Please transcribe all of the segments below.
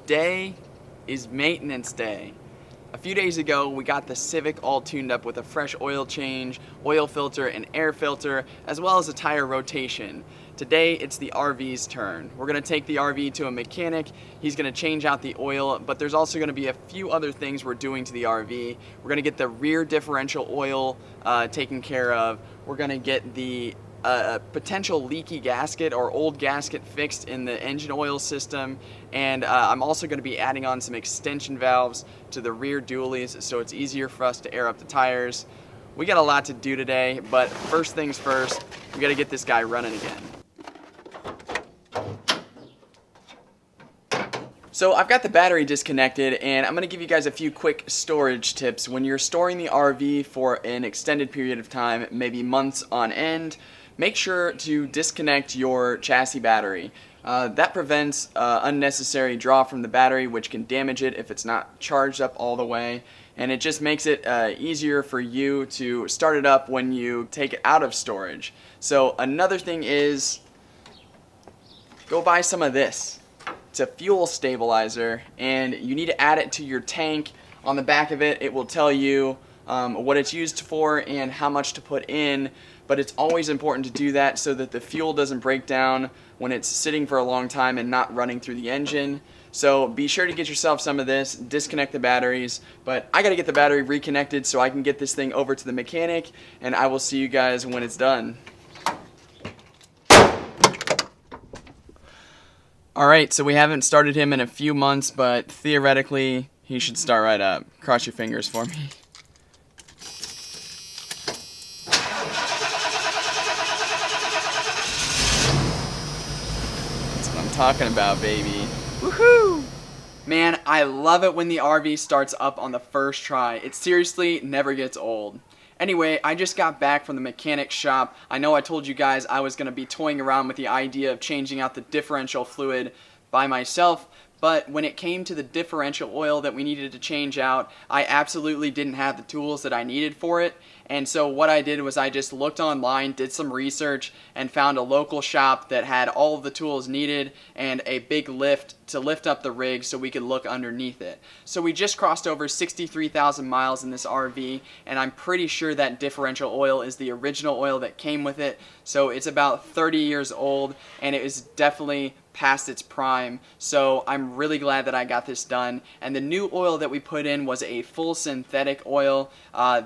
Today is maintenance day. A few days ago, we got the Civic all tuned up with a fresh oil change, oil filter, and air filter, as well as a tire rotation. Today, it's the RV's turn. We're gonna take the RV to a mechanic. He's gonna change out the oil, but there's also gonna be a few other things we're doing to the RV. We're gonna get the rear differential oil taken care of. We're gonna get the potential leaky gasket or old gasket fixed in the engine oil system, and I'm also going to be adding on some extension valves to the rear dualies so it's easier for us to air up the tires. We got a lot to do today, but first things first, we got to get this guy running again. So I've got the battery disconnected, and I'm going to give you guys a few quick storage tips. When you're storing the RV for an extended period of time, maybe months on end, make sure to disconnect your chassis battery. That prevents unnecessary draw from the battery, which can damage it if it's not charged up all the way, and it just makes it easier for you to start it up when you take it out of storage. So another thing is, go buy some of this. It's a fuel stabilizer, and you need to add it to your tank. On the back of it, it will tell you what it's used for and how much to put in, but it's always important to do that so that the fuel doesn't break down when it's sitting for a long time and not running through the engine. So be sure to get yourself some of this, disconnect the batteries, but I gotta get the battery reconnected so I can get this thing over to the mechanic, and I will see you guys when it's done. Alright, so we haven't started him in a few months, but theoretically he should start right up. Cross your fingers for me. That's what I'm talking about, baby. Woohoo! Man, I love it when the RV starts up on the first try. It seriously never gets old. Anyway, I just got back from the mechanic shop. I know I told you guys I was going to be toying around with the idea of changing out the differential fluid by myself, but when it came to the differential oil that we needed to change out, I absolutely didn't have the tools that I needed for it. And so what I did was I just looked online, did some research, and found a local shop that had all of the tools needed and a big lift to lift up the rig so we could look underneath it. So we just crossed over 63,000 miles in this RV, and I'm pretty sure that differential oil is the original oil that came with it. So it's about 30 years old, and it is definitely past its prime. So I'm really glad that I got this done. And the new oil that we put in was a full synthetic oil.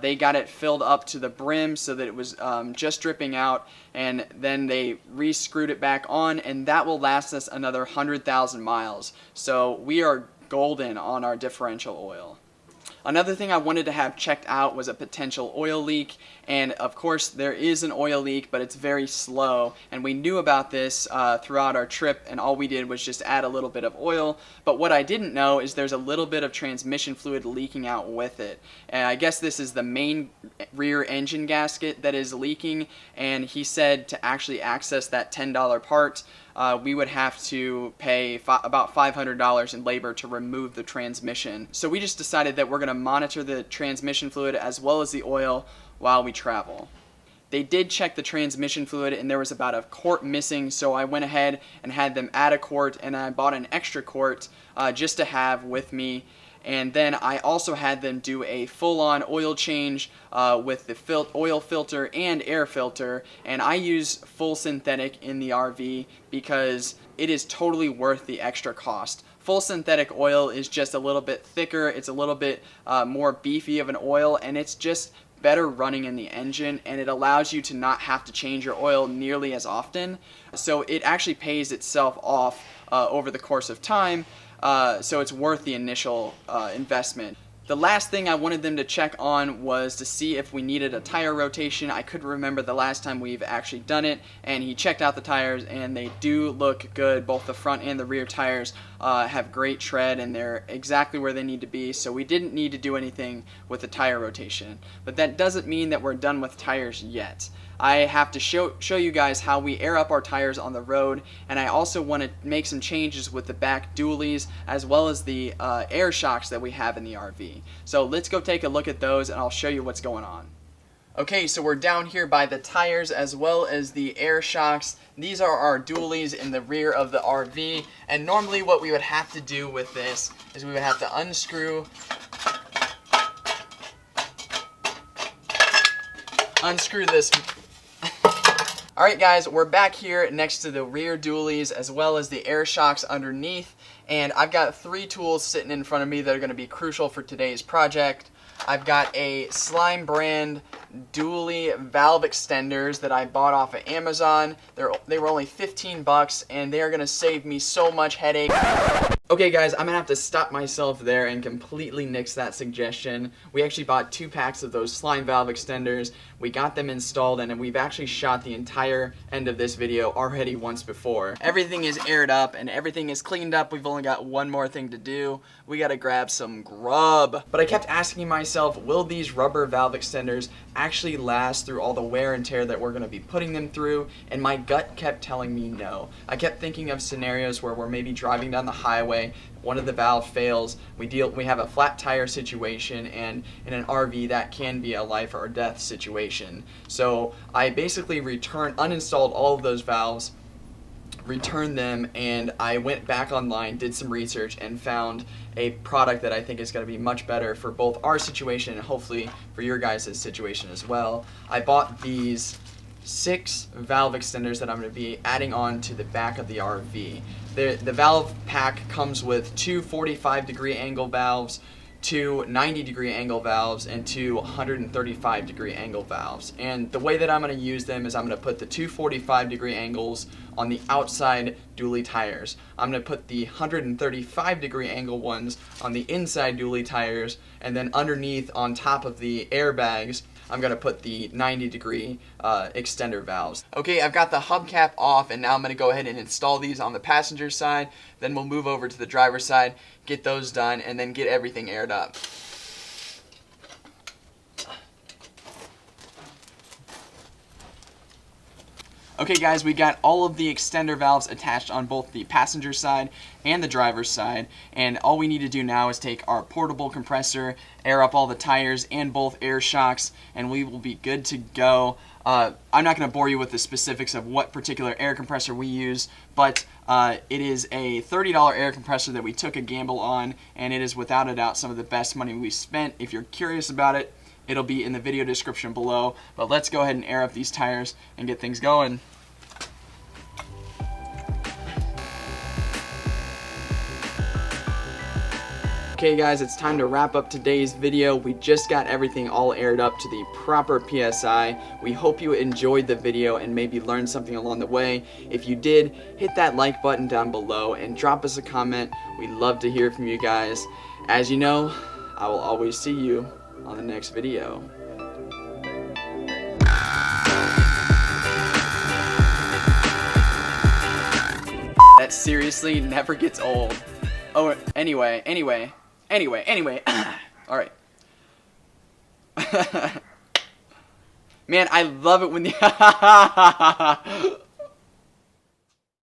They got it filled up to the brim so that it was just dripping out, and then they re-screwed it back on, and that will last us another 100,000 miles. So we are golden on our differential oil. Another thing I wanted to have checked out was a potential oil leak, and of course there is an oil leak, but it's very slow, and we knew about this throughout our trip, and all we did was just add a little bit of oil. But what I didn't know is there's a little bit of transmission fluid leaking out with it, and I guess this is the main rear engine gasket that is leaking, and he said to actually access that $10 part, we would have to pay about $500 in labor to remove the transmission. So we just decided that we're going to monitor the transmission fluid as well as the oil while we travel. They did check the transmission fluid, and there was about a quart missing, so I went ahead and had them add a quart, and I bought an extra quart just to have with me. And then I also had them do a full-on oil change with the oil filter and air filter, and I use full synthetic in the RV because it is totally worth the extra cost. Full synthetic oil is just a little bit thicker, it's a little bit more beefy of an oil, and it's just better running in the engine, and it allows you to not have to change your oil nearly as often. So it actually pays itself off over the course of time. So it's worth the initial investment. The last thing I wanted them to check on was to see if we needed a tire rotation. I couldn't remember the last time we've actually done it, and he checked out the tires, and they do look good. Both the front and the rear tires have great tread, and they're exactly where they need to be, so we didn't need to do anything with the tire rotation. But that doesn't mean that we're done with tires yet. I have to show you guys how we air up our tires on the road, and I also want to make some changes with the back dualies as well as the air shocks that we have in the RV. So let's go take a look at those, and I'll show you what's going on. Okay, so we're down here by the tires as well as the air shocks. These are our dualies in the rear of the RV, and normally what we would have to do with this is we would have to unscrew this. Alright guys, we're back here next to the rear dualies as well as the air shocks underneath, and I've got 3 tools sitting in front of me that are going to be crucial for today's project. I've got a Slime brand dually valve extenders that I bought off of Amazon. They were only 15 bucks, and they are going to save me so much headache. Okay guys, I'm going to have to stop myself there and completely nix that suggestion. We actually bought 2 packs of those slime valve extenders. We got them installed, and we've actually shot the entire end of this video already once before. Everything is aired up and everything is cleaned up. We've only got one more thing to do. We got to grab some grub. But I kept asking myself, will these rubber valve extenders actually last through all the wear and tear that we're going to be putting them through? And my gut kept telling me no. I kept thinking of scenarios where we're maybe driving down the highway, one of the valves fails, we have a flat tire situation, and in an RV that can be a life or death situation. So I basically uninstalled all of those valves, returned them, and I went back online, did some research, and found a product that I think is going to be much better for both our situation and hopefully for your guys' situation as well. I bought these 6 valve extenders that I'm going to be adding on to the back of the RV. The valve pack comes with 2 45-degree angle valves, 2 90-degree angle valves, and 2 135-degree angle valves. And the way that I'm going to use them is I'm going to put the 2 45-degree angles on the outside dually tires. I'm going to put the 135-degree angle ones on the inside dually tires, and then underneath on top of the airbags, I'm going to put the 90-degree extender valves. Okay, I've got the hubcap off, and now I'm going to go ahead and install these on the passenger side. Then we'll move over to the driver's side, get those done, and then get everything aired up. Okay guys, we got all of the extender valves attached on both the passenger side and the driver's side, and all we need to do now is take our portable compressor, air up all the tires and both air shocks, and we will be good to go. I'm not going to bore you with the specifics of what particular air compressor we use, but it is a $30 air compressor that we took a gamble on, and it is without a doubt some of the best money we've spent. If you're curious about it, it'll be in the video description below, but let's go ahead and air up these tires and get things going. Okay guys, it's time to wrap up today's video. We just got everything all aired up to the proper PSI. We hope you enjoyed the video and maybe learned something along the way. If you did, hit that like button down below and drop us a comment. We'd love to hear from you guys. As you know, I will always see you on the next video. That seriously never gets old. Oh, anyway. All right. Man, I love it when the